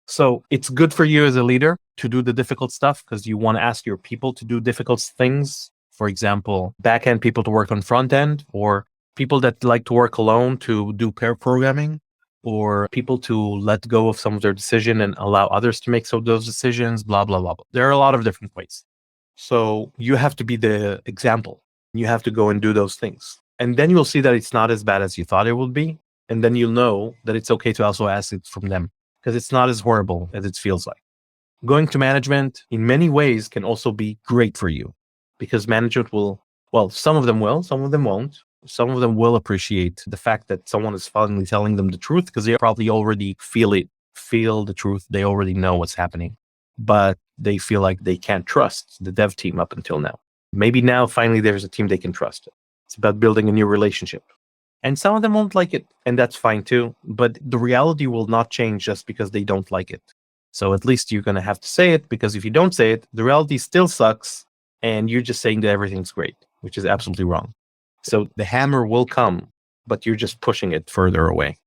So it's good for you as a leader to do the difficult stuff, because you want to ask your people to do difficult things. For example, back-end people to work on front end, or people that like to work alone to do pair programming, or people to let go of some of their decision and allow others to make some of those decisions, blah, blah, blah. There are a lot of different ways. So you have to be the example. You have to go and do those things. And then you'll see that it's not as bad as you thought it would be. And then you'll know that it's okay to also ask it from them, because it's not as horrible as it feels like. Going to management in many ways can also be great for you because management some of them will, some of them won't. Some of them will appreciate the fact that someone is finally telling them the truth because they probably already feel the truth. They already know what's happening, but they feel like they can't trust the dev team up until now. Maybe now finally there's a team they can trust. It's about building a new relationship. And some of them won't like it, and that's fine too. But the reality will not change just because they don't like it. So at least you're going to have to say it, because if you don't say it, the reality still sucks, and you're just saying that everything's great, which is absolutely wrong. So the hammer will come, but you're just pushing it further away.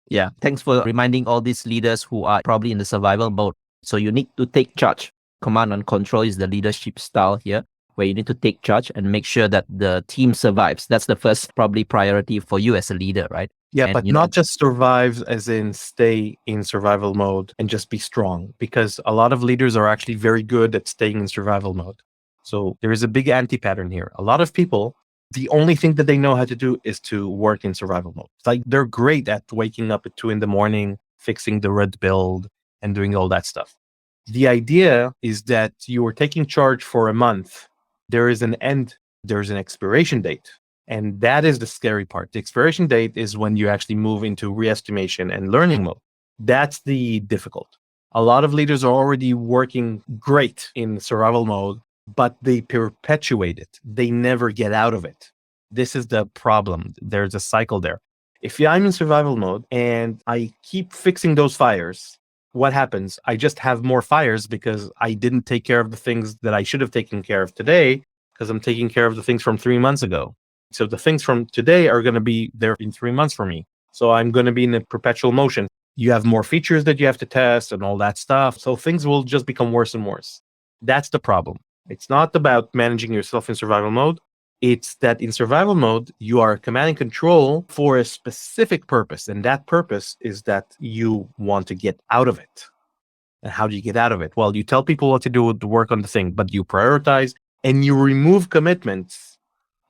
Yeah, thanks for reminding all these leaders who are probably in the survival mode. So you need to take charge. Command and control is the leadership style here, where you need to take charge and make sure that the team survives. That's the first probably priority for you as a leader, right? Yeah, And but not just survive as in stay in survival mode and just be strong, because a lot of leaders are actually very good at staying in survival mode. So there is a big anti-pattern here. A lot of people, the only thing that they know how to do is to work in survival mode. It's like they're great at waking up at 2 a.m, fixing the red build and doing all that stuff. The idea is that you are taking charge for a month. There is an end, there's an expiration date. And that is the scary part. The expiration date is when you actually move into re-estimation and learning mode. That's the difficult. A lot of leaders are already working great in survival mode, but they perpetuate it. They never get out of it. This is the problem. There's a cycle there. If I'm in survival mode and I keep fixing those fires, what happens? I just have more fires because I didn't take care of the things that I should have taken care of today, because I'm taking care of the things from 3 months ago. So the things from today are going to be there in 3 months for me. So I'm going to be in a perpetual motion. You have more features that you have to test and all that stuff. So things will just become worse and worse. That's the problem. It's not about managing yourself in survival mode. It's that in survival mode, you are command and control for a specific purpose. And that purpose is that you want to get out of it. And how do you get out of it? Well, you tell people what to do to work on the thing, but you prioritize and you remove commitments.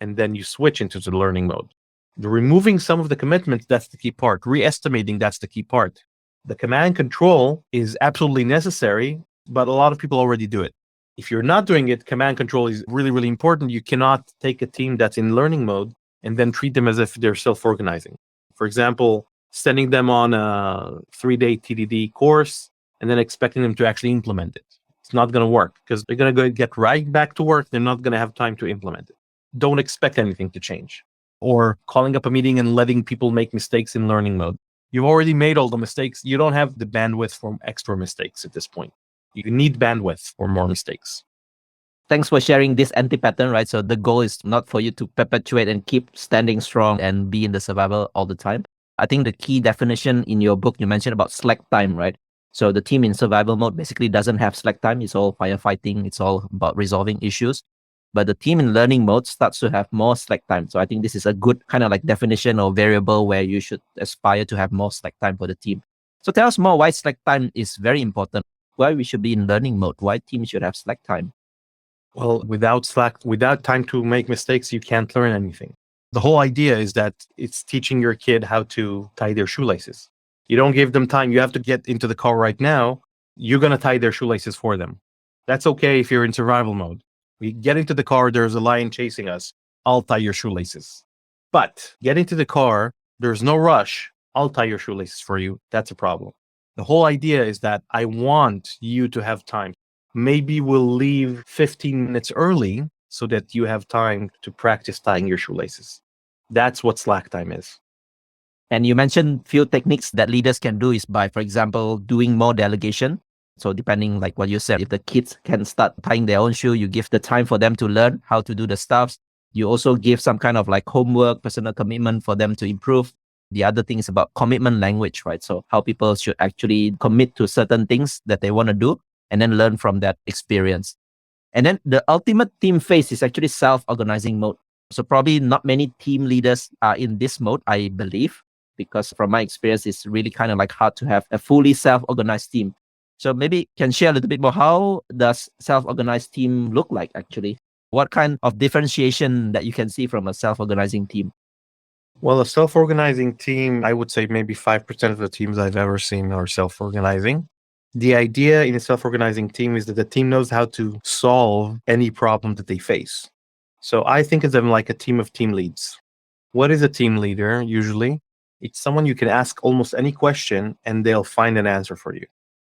And then you switch into the learning mode. The removing some of the commitments, that's the key part. Re-estimating, that's the key part. The command control is absolutely necessary, but a lot of people already do it. If you're not doing it, command control is really, really important. You cannot take a team that's in learning mode and then treat them as if they're self-organizing. For example, sending them on a 3-day TDD course and then expecting them to actually implement it. It's not going to work because they're going to get right back to work. They're not going to have time to implement it. Don't expect anything to change. Or calling up a meeting and letting people make mistakes in learning mode. You've already made all the mistakes. You don't have the bandwidth for extra mistakes at this point. You need bandwidth for more mistakes. Thanks for sharing this anti-pattern, right? So the goal is not for you to perpetuate and keep standing strong and be in the survival all the time. I think the key definition in your book, you mentioned about slack time, right? So the team in survival mode basically doesn't have slack time. It's all firefighting. It's all about resolving issues. But the team in learning mode starts to have more slack time. So I think this is a good kind of like definition or variable where you should aspire to have more slack time for the team. So tell us more why slack time is very important, why we should be in learning mode, why teams should have slack time. Well, without time to make mistakes, you can't learn anything. The whole idea is that it's teaching your kid how to tie their shoelaces. You don't give them time. You have to get into the car right now. You're going to tie their shoelaces for them. That's okay if you're in survival mode. We get into the car, there's a lion chasing us. I'll tie your shoelaces. But get into the car, there's no rush. I'll tie your shoelaces for you. That's a problem. The whole idea is that I want you to have time. Maybe we'll leave 15 minutes early so that you have time to practice tying your shoelaces. That's what slack time is. And you mentioned few techniques that leaders can do is by, for example, doing more delegation. So depending like what you said, if the kids can start tying their own shoe, you give the time for them to learn how to do the stuff. You also give some kind of like homework, personal commitment for them to improve. The other thing is about commitment language, right? So how people should actually commit to certain things that they want to do and then learn from that experience. And then the ultimate team phase is actually self-organizing mode. So probably not many team leaders are in this mode, I believe, because from my experience, it's really kind of like hard to have a fully self-organized team. So maybe can share a little bit more, how does self-organized team look like actually? What kind of differentiation that you can see from a self-organizing team? Well, a self-organizing team, I would say maybe 5% of the teams I've ever seen are self-organizing. The idea in a self-organizing team is that the team knows how to solve any problem that they face. So I think of them like a team of team leads. What is a team leader usually? It's someone you can ask almost any question and they'll find an answer for you.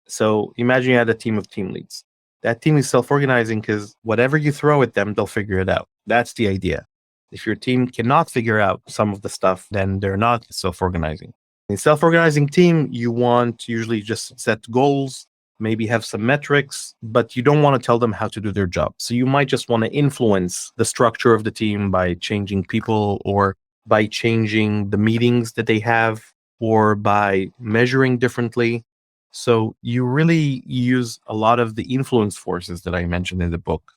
So imagine you had a team of team leads. That team is self-organizing because whatever you throw at them, they'll figure it out. That's the idea. If your team cannot figure out some of the stuff, then they're not self-organizing. In self-organizing team, you want to usually just set goals, maybe have some metrics, but you don't want to tell them how to do their job. So you might just want to influence the structure of the team by changing people or by changing the meetings that they have or by measuring differently. So you really use a lot of the influence forces that I mentioned in the book.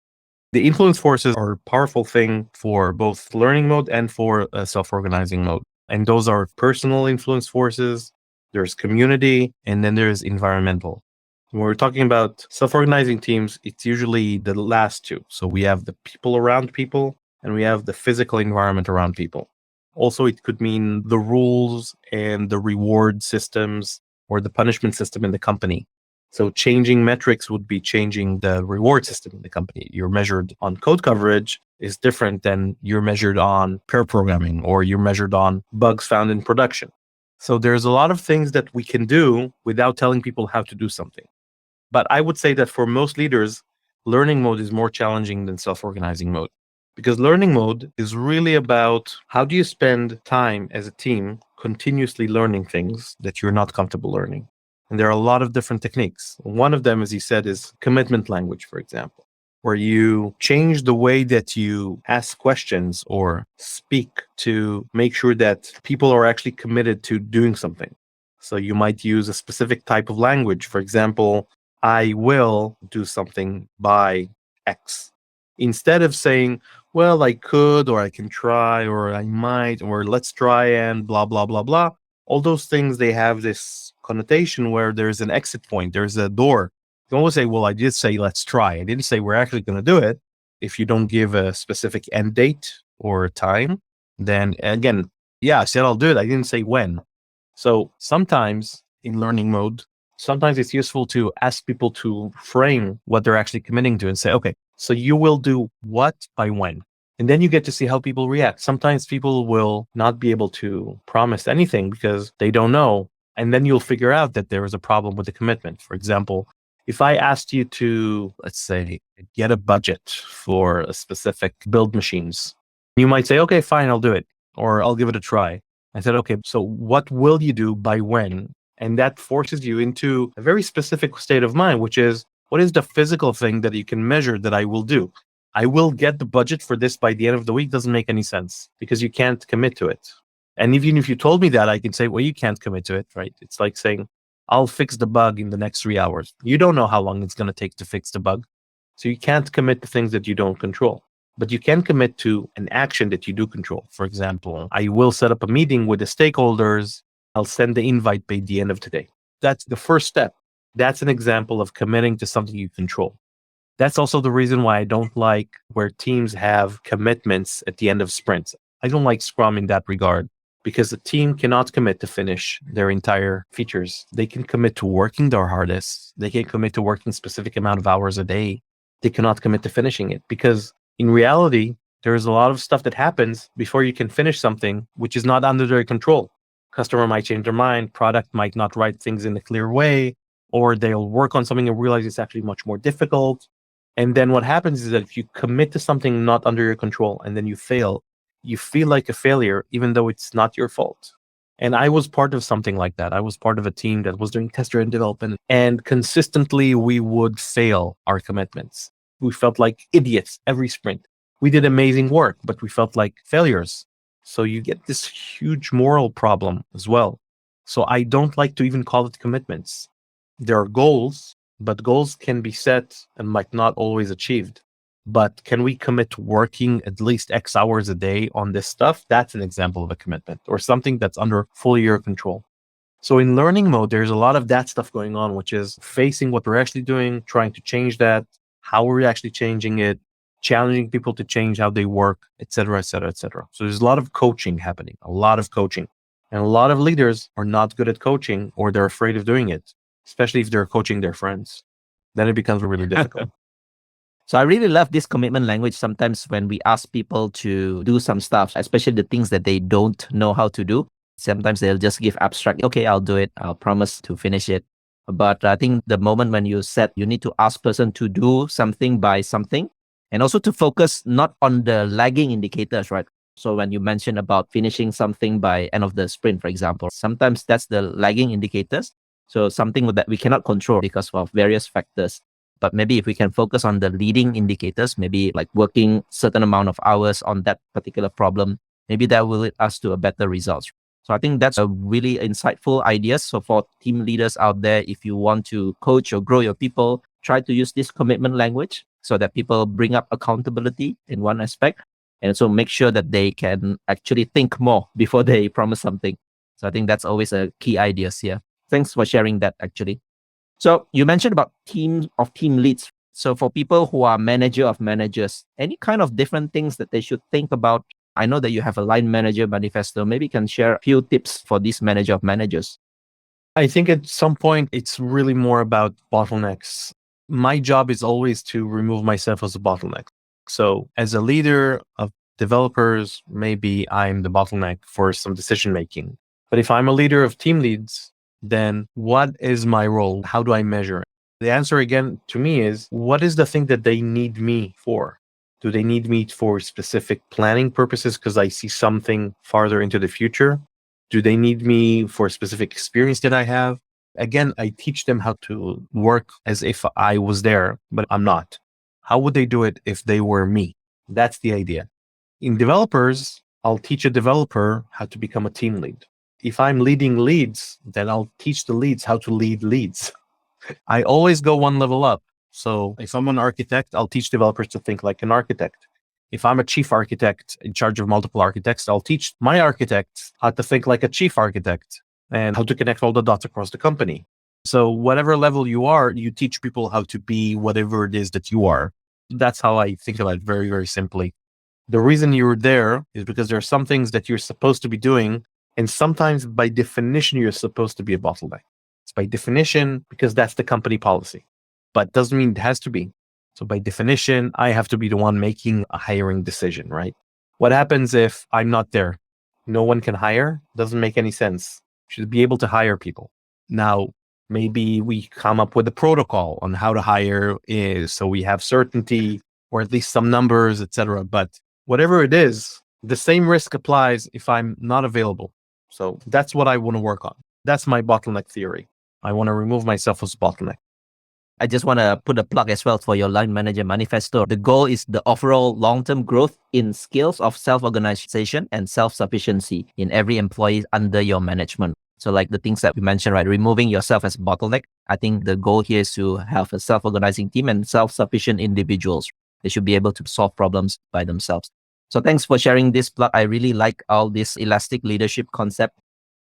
The influence forces are a powerful thing for both learning mode and for self-organizing mode. And those are personal influence forces, there's community, and then there's environmental. When we're talking about self-organizing teams, it's usually the last two. So we have the people around people and we have the physical environment around people. Also, it could mean the rules and the reward systems or the punishment system in the company. So changing metrics would be changing the reward system in the company. You're measured on code coverage is different than you're measured on pair programming or you're measured on bugs found in production. So there's a lot of things that we can do without telling people how to do something. But I would say that for most leaders, learning mode is more challenging than self-organizing mode. Because learning mode is really about how do you spend time as a team continuously learning things that you're not comfortable learning. And there are a lot of different techniques. One of them, as you said, is commitment language, for example, where you change the way that you ask questions or speak to make sure that people are actually committed to doing something. So you might use a specific type of language. For example, I will do something by X. Instead of saying, well, I could, or I can try, or I might, or let's try and blah, blah, blah, blah. All those things, they have this connotation where there's an exit point, there's a door. You can always say, well, I did say, let's try. I didn't say we're actually going to do it. If you don't give a specific end date or time, then again, yeah, I said I'll do it. I didn't say when. So sometimes in learning mode, sometimes it's useful to ask people to frame what they're actually committing to and say, okay, so you will do what by when? And then you get to see how people react. Sometimes people will not be able to promise anything because they don't know. And then you'll figure out that there is a problem with the commitment. For example, if I asked you to, let's say, get a budget for a specific build machines, you might say, okay, fine, I'll do it, or I'll give it a try. I said, okay, so what will you do by when? And that forces you into a very specific state of mind, which is, what is the physical thing that you can measure that I will do? I will get the budget for this by the end of the week doesn't make any sense because you can't commit to it. And even if you told me that, I can say, well, you can't commit to it, right? It's like saying, I'll fix the bug in the next 3 hours. You don't know how long it's going to take to fix the bug. So you can't commit to things that you don't control. But you can commit to an action that you do control. For example, I will set up a meeting with the stakeholders. I'll send the invite by the end of today. That's the first step. That's an example of committing to something you control. That's also the reason why I don't like where teams have commitments at the end of sprints. I don't like Scrum in that regard because the team cannot commit to finish their entire features. They can commit to working their hardest. They can commit to working a specific amount of hours a day. They cannot commit to finishing it because in reality, there's a lot of stuff that happens before you can finish something, which is not under their control. Customer might change their mind, product might not write things in a clear way, or they'll work on something and realize it's actually much more difficult. And then what happens is that if you commit to something not under your control and then you fail, you feel like a failure, even though it's not your fault. And I was part of something like that. I was part of a team that was doing test-driven development, and consistently we would fail our commitments. We felt like idiots every sprint. We did amazing work, but we felt like failures. So you get this huge moral problem as well. So I don't like to even call it commitments. There are goals, but goals can be set and might not always achieved. But can we commit to working at least X hours a day on this stuff? That's an example of a commitment or something that's under fully your control. So in learning mode, there's a lot of that stuff going on, which is facing what we're actually doing, trying to change that, how we're actually changing it, challenging people to change how they work, et cetera, et cetera, et cetera. So there's a lot of coaching happening, a lot of coaching. And a lot of leaders are not good at coaching or they're afraid of doing it. especially if they're coaching their friends. Then it becomes really difficult. So I really love this commitment language. Sometimes when we ask people to do some stuff, especially the things that they don't know how to do, sometimes they'll just give abstract, okay, I'll do it. I'll promise to finish it. But I think the moment when you said you need to ask person to do something by something, and also to focus not on the lagging indicators, right? So when you mentioned about finishing something by end of the sprint, for example, sometimes that's the lagging indicators. So something that we cannot control because of various factors. But maybe if we can focus on the leading indicators, maybe like working certain amount of hours on that particular problem, maybe that will lead us to a better results. So I think that's a really insightful idea. So for team leaders out there, if you want to coach or grow your people, try to use this commitment language so that people bring up accountability in one aspect, and so make sure that they can actually think more before they promise something. So I think that's always a key idea here. Thanks for sharing that actually. So you mentioned about team leads. So for people who are manager of managers, any kind of different things that they should think about? I know that you have a line manager manifesto. Maybe you can share a few tips for this manager of managers. I think at some point it's really more about bottlenecks. My job is always to remove myself as a bottleneck. So as a leader of developers, maybe I'm the bottleneck for some decision making. But if I'm a leader of team leads, then what is my role? How do I measure it? The answer again to me is, what is the thing that they need me for? Do they need me for specific planning purposes because I see something farther into the future? Do they need me for a specific experience that I have? Again, I teach them how to work as if I was there, but I'm not. How would they do it if they were me? That's the idea. In developers, I'll teach a developer how to become a team lead. If I'm leading leads, then I'll teach the leads how to lead leads. I always go one level up. So if I'm an architect, I'll teach developers to think like an architect. If I'm a chief architect in charge of multiple architects, I'll teach my architects how to think like a chief architect and how to connect all the dots across the company. So whatever level you are, you teach people how to be whatever it is that you are. That's how I think about it very, very simply. The reason you're there is because there are some things that you're supposed to be doing. And sometimes by definition, you're supposed to be a bottleneck. It's by definition because that's the company policy, but doesn't mean it has to be. So by definition, I have to be the one making a hiring decision, right? What happens if I'm not there? No one can hire? Doesn't make any sense. You should be able to hire people. Now, maybe we come up with a protocol on how to hire so we have certainty or at least some numbers, etc. But whatever it is, the same risk applies if I'm not available. So that's what I want to work on. That's my bottleneck theory. I want to remove myself as a bottleneck. I just want to put a plug as well for your line manager manifesto. The goal is the overall long-term growth in skills of self-organization and self-sufficiency in every employee under your management. So like the things that we mentioned, right? Removing yourself as a bottleneck. I think the goal here is to have a self-organizing team and self-sufficient individuals. They should be able to solve problems by themselves. So thanks for sharing this plug. I really like all this elastic leadership concept.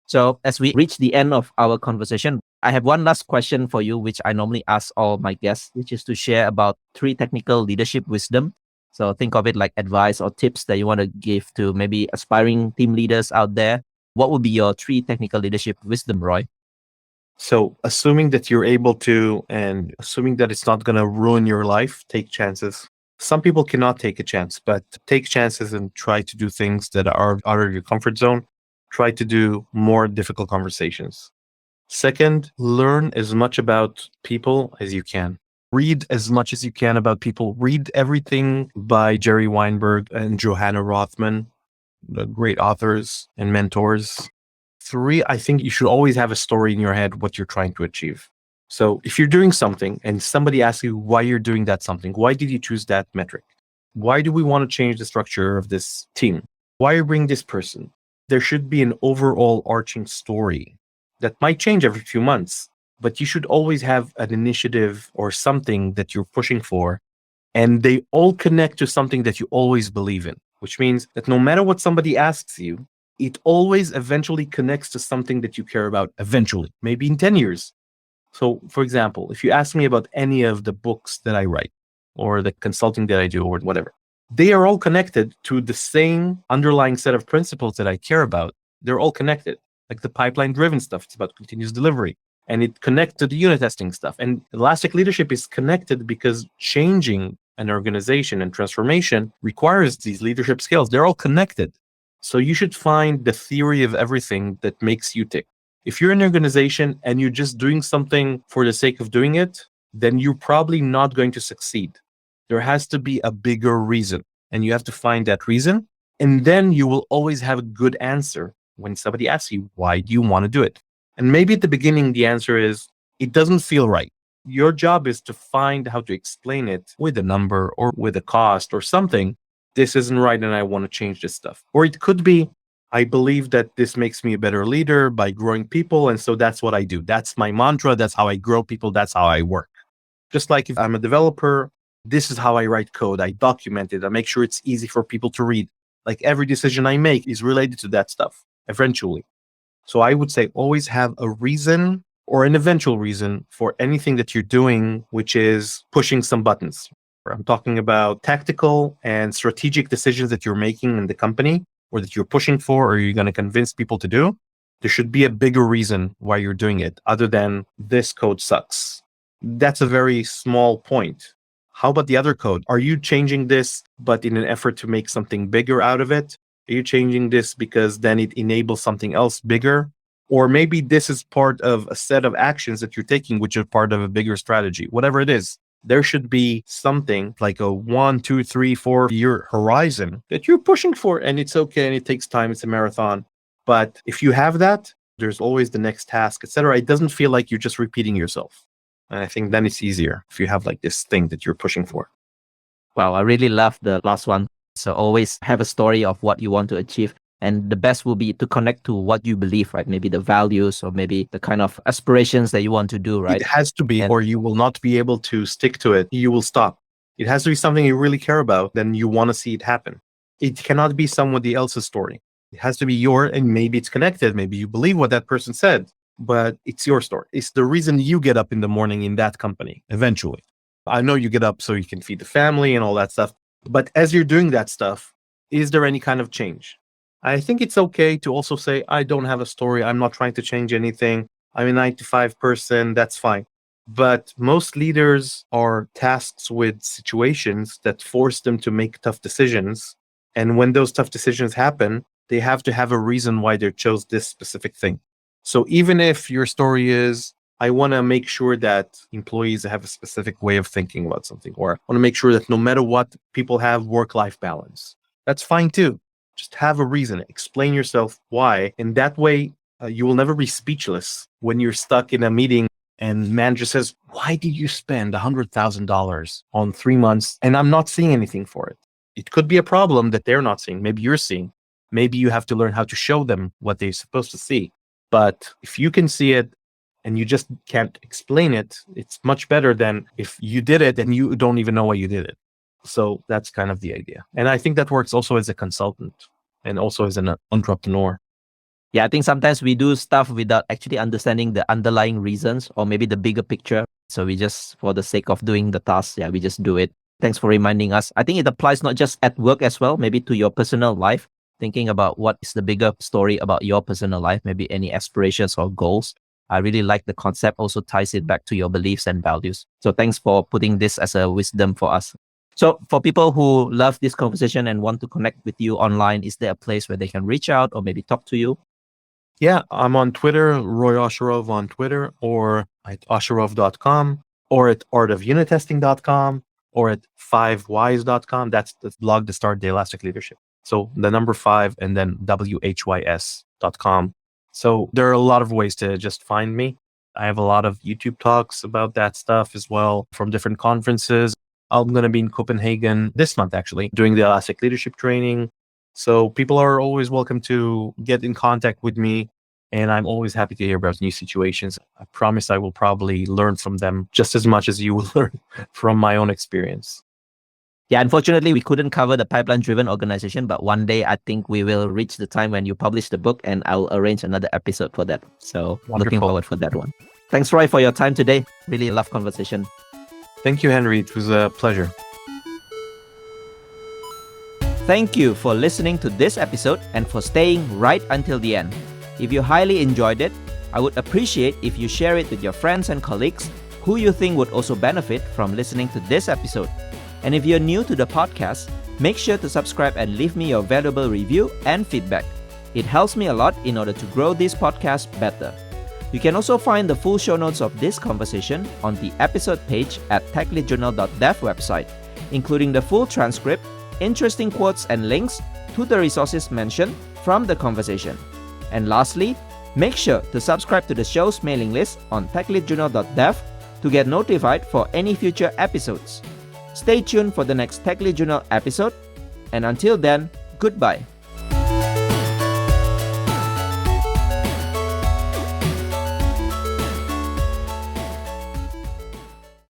So as we reach the end of our conversation, I have one last question for you, which I normally ask all my guests, which is to share about 3 technical leadership wisdom. So think of it like advice or tips that you want to give to maybe aspiring team leaders out there. What would be your 3 technical leadership wisdom, Roy? So assuming that you're able to, and assuming that it's not going to ruin your life, take chances. Some people cannot take a chance, but take chances and try to do things that are out of your comfort zone. Try to do more difficult conversations. Second, learn as much about people as you can. Read as much as you can about people. Read everything by Jerry Weinberg and Johanna Rothman, the great authors and mentors. 3, I think you should always have a story in your head what you're trying to achieve. So if you're doing something and somebody asks you why you're doing that something, why did you choose that metric? Why do we want to change the structure of this team? Why bring this person? There should be an overall arching story that might change every few months, but you should always have an initiative or something that you're pushing for. And they all connect to something that you always believe in, which means that no matter what somebody asks you, it always eventually connects to something that you care about eventually, maybe in 10 years. So, for example, if you ask me about any of the books that I write or the consulting that I do or whatever, they are all connected to the same underlying set of principles that I care about. They're all connected. Like the pipeline-driven stuff, it's about continuous delivery. And it connects to the unit testing stuff. And elastic leadership is connected because changing an organization and transformation requires these leadership skills. They're all connected. So you should find the theory of everything that makes you tick. If you're in an organization and you're just doing something for the sake of doing it, then you're probably not going to succeed. There has to be a bigger reason, and you have to find that reason. And then you will always have a good answer when somebody asks you, why do you want to do it? And maybe at the beginning, the answer is, it doesn't feel right. Your job is to find how to explain it with a number or with a cost or something. This isn't right and I want to change this stuff. Or it could be, I believe that this makes me a better leader by growing people. And so that's what I do. That's my mantra. That's how I grow people. That's how I work. Just like if I'm a developer, this is how I write code. I document it. I make sure it's easy for people to read. Like every decision I make is related to that stuff eventually. So I would say always have a reason or an eventual reason for anything that you're doing, which is pushing some buttons. I'm talking about tactical and strategic decisions that you're making in the company or that you're pushing for or you're going to convince people to do. There should be a bigger reason why you're doing it other than this code sucks. That's a very small point. How about the other code? Are you changing this, but in an effort to make something bigger out of it? Are you changing this because then it enables something else bigger? Or maybe this is part of a set of actions that you're taking, which are part of a bigger strategy. Whatever it is, there should be something like a 1, 2, 3, 4-year horizon that you're pushing for. And it's okay. And it takes time. It's a marathon. But if you have that, there's always the next task, etc. It doesn't feel like you're just repeating yourself. And I think then it's easier if you have like this thing that you're pushing for. Wow, I really love the last one. So always have a story of what you want to achieve. And the best will be to connect to what you believe, right? Maybe the values or maybe the kind of aspirations that you want to do, right? It has to be, or you will not be able to stick to it. You will stop. It has to be something you really care about, then you want to see it happen. It cannot be somebody else's story. It has to be your, and maybe it's connected. Maybe you believe what that person said, but it's your story. It's the reason you get up in the morning in that company, eventually. I know you get up so you can feed the family and all that stuff. But as you're doing that stuff, is there any kind of change? I think it's okay to also say, I don't have a story. I'm not trying to change anything. I'm a 9-to-5 person. That's fine. But most leaders are tasked with situations that force them to make tough decisions. And when those tough decisions happen, they have to have a reason why they chose this specific thing. So even if your story is, I want to make sure that employees have a specific way of thinking about something, or I want to make sure that no matter what, people have work-life balance. That's fine too. Just have a reason. Explain yourself why. And that way, you will never be speechless when you're stuck in a meeting and manager says, why did you spend $100,000 on 3 months and I'm not seeing anything for it? It could be a problem that they're not seeing. Maybe you're seeing. Maybe you have to learn how to show them what they're supposed to see. But if you can see it and you just can't explain it, it's much better than if you did it and you don't even know why you did it. So that's kind of the idea. And I think that works also as a consultant and also as an entrepreneur. Yeah, I think sometimes we do stuff without actually understanding the underlying reasons or maybe the bigger picture. So we just, for the sake of doing the task, we just do it. Thanks for reminding us. I think it applies not just at work as well, maybe to your personal life, thinking about what is the bigger story about your personal life, maybe any aspirations or goals. I really like the concept, also ties it back to your beliefs and values. So thanks for putting this as a wisdom for us. So for people who love this conversation and want to connect with you online, is there a place where they can reach out or maybe talk to you? Yeah, I'm on Twitter, Roy Osherove on Twitter, or at osherove.com, or at artofunittesting.com, or at 5whys.com. That's the blog to start the Elastic Leadership. So the number 5 and then whys.com. So there are a lot of ways to just find me. I have a lot of YouTube talks about that stuff as well from different conferences. I'm going to be in Copenhagen this month, actually, doing the Elastic Leadership training. So people are always welcome to get in contact with me. And I'm always happy to hear about new situations. I promise I will probably learn from them just as much as you will learn from my own experience. Yeah, unfortunately, we couldn't cover the pipeline-driven organization, but one day I think we will reach the time when you publish the book and I'll arrange another episode for that. So looking forward for that one. Thanks, Roy, for your time today. Really love conversation. Thank you, Henry. It was a pleasure. Thank you for listening to this episode and for staying right until the end. If you highly enjoyed it, I would appreciate if you share it with your friends and colleagues who you think would also benefit from listening to this episode. And if you're new to the podcast, make sure to subscribe and leave me your valuable review and feedback. It helps me a lot in order to grow this podcast better. You can also find the full show notes of this conversation on the episode page at techleadjournal.dev website, including the full transcript, interesting quotes and links to the resources mentioned from the conversation. And lastly, make sure to subscribe to the show's mailing list on techleadjournal.dev to get notified for any future episodes. Stay tuned for the next Tech Lead Journal episode, and until then, goodbye.